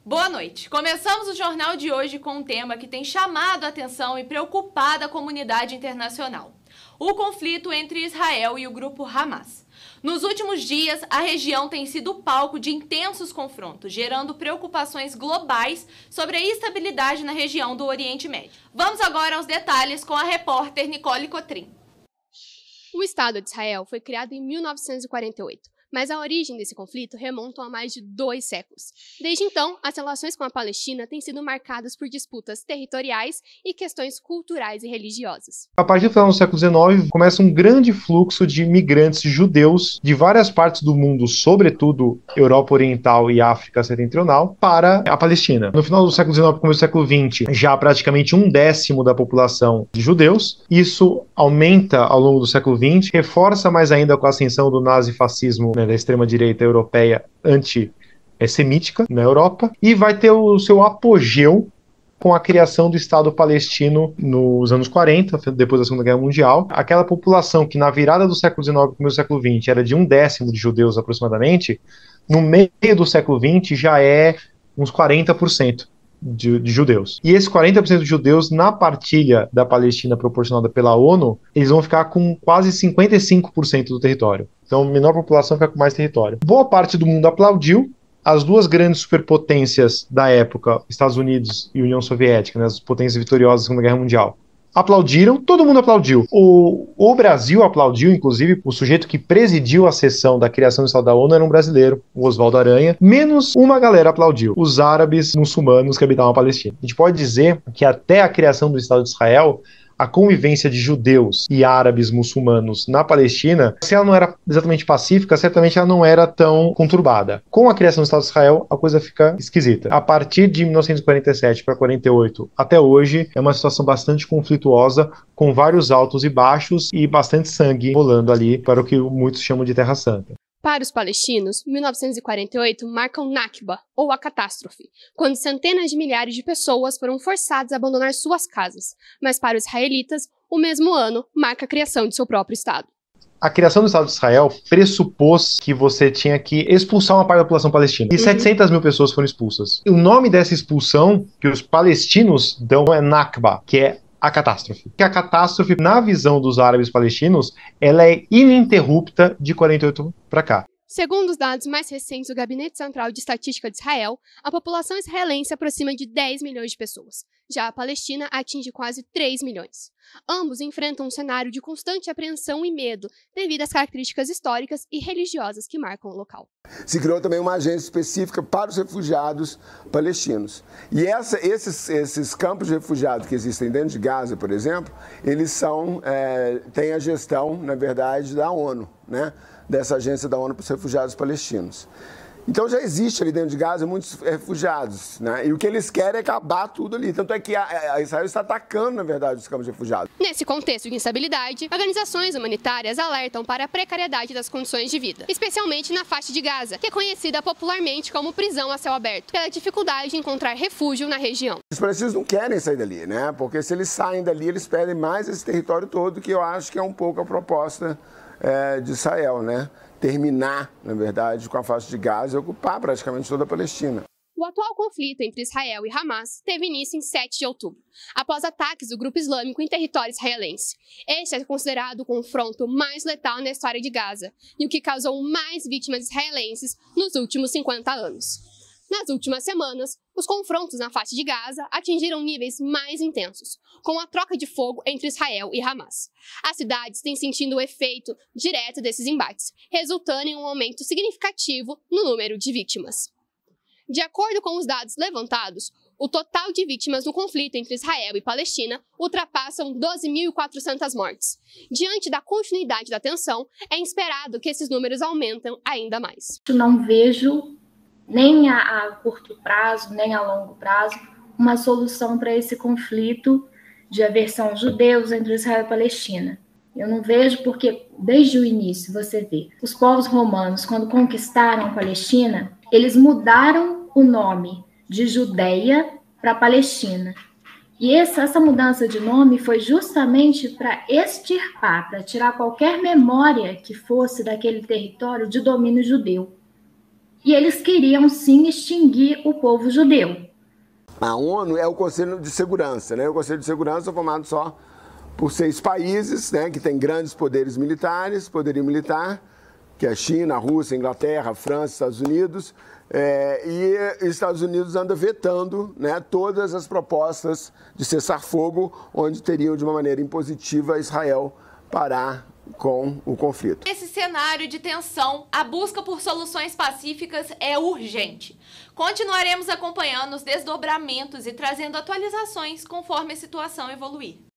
Boa noite. Começamos o jornal de hoje com um tema que tem chamado a atenção e preocupado a comunidade internacional: o conflito entre Israel e o grupo Hamas. Nos últimos dias, a região tem sido palco de intensos confrontos, gerando preocupações globais sobre a estabilidade na região do Oriente Médio. Vamos agora aos detalhes com a repórter Nicole Cotrim. O Estado de Israel foi criado em 1948. Mas a origem desse conflito remonta a mais de 2 séculos. Desde então, as relações com a Palestina têm sido marcadas por disputas territoriais e questões culturais e religiosas. A partir do final do século XIX, começa um grande fluxo de imigrantes judeus de várias partes do mundo, sobretudo Europa Oriental e África Setentrional, para a Palestina. No final do século XIX, começo do século XX, já praticamente 1/10 da população de judeus. Isso aumenta ao longo do século XX, reforça mais ainda com a ascensão do nazifascismo, da extrema-direita europeia anti-semítica na Europa, e vai ter o seu apogeu com a criação do Estado palestino nos anos 40, depois da Segunda Guerra Mundial. Aquela população que na virada do século XIX e começo do século XX era de 1/10 de judeus aproximadamente, no meio do século XX já é uns 40%. De judeus. E esses 40% de judeus, na partilha da Palestina proporcionada pela ONU, eles vão ficar com quase 55% do território. Então, menor população fica com mais território. Boa parte do mundo aplaudiu. As duas grandes superpotências da época, Estados Unidos e União Soviética, né, as potências vitoriosas da Segunda Guerra Mundial, aplaudiram, todo mundo aplaudiu. O Brasil aplaudiu, inclusive, o sujeito que presidiu a sessão da criação do Estado da ONU era um brasileiro, o Oswaldo Aranha, menos uma galera aplaudiu, os árabes muçulmanos que habitavam a Palestina. A gente pode dizer que até a criação do Estado de Israel, a convivência de judeus e árabes muçulmanos na Palestina, se ela não era exatamente pacífica, certamente ela não era tão conturbada. Com a criação do Estado de Israel, a coisa fica esquisita. A partir de 1947 para 48 até hoje, é uma situação bastante conflituosa, com vários altos e baixos e bastante sangue rolando ali para o que muitos chamam de Terra Santa. Para os palestinos, 1948 marca o Nakba, ou a catástrofe, quando centenas de milhares de pessoas foram forçadas a abandonar suas casas. Mas para os israelitas, o mesmo ano marca a criação de seu próprio Estado. A criação do Estado de Israel pressupôs que você tinha que expulsar uma parte da população palestina. E 700 mil pessoas foram expulsas. O nome dessa expulsão que os palestinos dão é Nakba, que é a catástrofe. Que a catástrofe, na visão dos árabes palestinos, ela é ininterrupta de 48 para cá. Segundo os dados mais recentes do Gabinete Central de Estatística de Israel, a população israelense aproxima de 10 milhões de pessoas. Já a Palestina atinge quase 3 milhões. Ambos enfrentam um cenário de constante apreensão e medo devido às características históricas e religiosas que marcam o local. Se criou também uma agência específica para os refugiados palestinos. E esses campos de refugiados que existem dentro de Gaza, por exemplo, eles têm a gestão, na verdade, da ONU, né? Dessa agência da ONU para os refugiados palestinos. Então já existe ali dentro de Gaza muitos refugiados, né? E o que eles querem é acabar tudo ali. Tanto é que a Israel está atacando, na verdade, os campos de refugiados. Nesse contexto de instabilidade, organizações humanitárias alertam para a precariedade das condições de vida, especialmente na faixa de Gaza, que é conhecida popularmente como prisão a céu aberto, pela dificuldade de encontrar refúgio na região. Os palestinos não querem sair dali, né? Porque se eles saem dali, eles perdem mais esse território todo, que eu acho que é um pouco a proposta de Israel, né? Terminar, na verdade, com a faixa de Gaza e ocupar praticamente toda a Palestina. O atual conflito entre Israel e Hamas teve início em 7 de outubro, após ataques do grupo islâmico em território israelense. Este é considerado o confronto mais letal na história de Gaza e o que causou mais vítimas israelenses nos últimos 50 anos. Nas últimas semanas, os confrontos na faixa de Gaza atingiram níveis mais intensos, com a troca de fogo entre Israel e Hamas. As cidades têm sentido o efeito direto desses embates, resultando em um aumento significativo no número de vítimas. De acordo com os dados levantados, o total de vítimas no conflito entre Israel e Palestina ultrapassam 12.400 mortes. Diante da continuidade da tensão, é esperado que esses números aumentem ainda mais. Eu não vejo nem a curto prazo, nem a longo prazo, uma solução para esse conflito de aversão aos judeus entre Israel e Palestina. Eu não vejo porque, desde o início, você vê, os povos romanos, quando conquistaram a Palestina, eles mudaram o nome de Judeia para Palestina. E essa mudança de nome foi justamente para extirpar, para tirar qualquer memória que fosse daquele território de domínio judeu. E eles queriam, sim, extinguir o povo judeu. A ONU é o Conselho de Segurança, né? O Conselho de Segurança é formado só por 6 países, né, que tem grandes poderes militares, poderio militar, que é a China, a Rússia, a Inglaterra, a França, Estados Unidos, e os Estados Unidos anda vetando, né, todas as propostas de cessar-fogo, onde teriam de uma maneira impositiva Israel parar com o conflito. Nesse cenário de tensão, a busca por soluções pacíficas é urgente. Continuaremos acompanhando os desdobramentos e trazendo atualizações conforme a situação evoluir.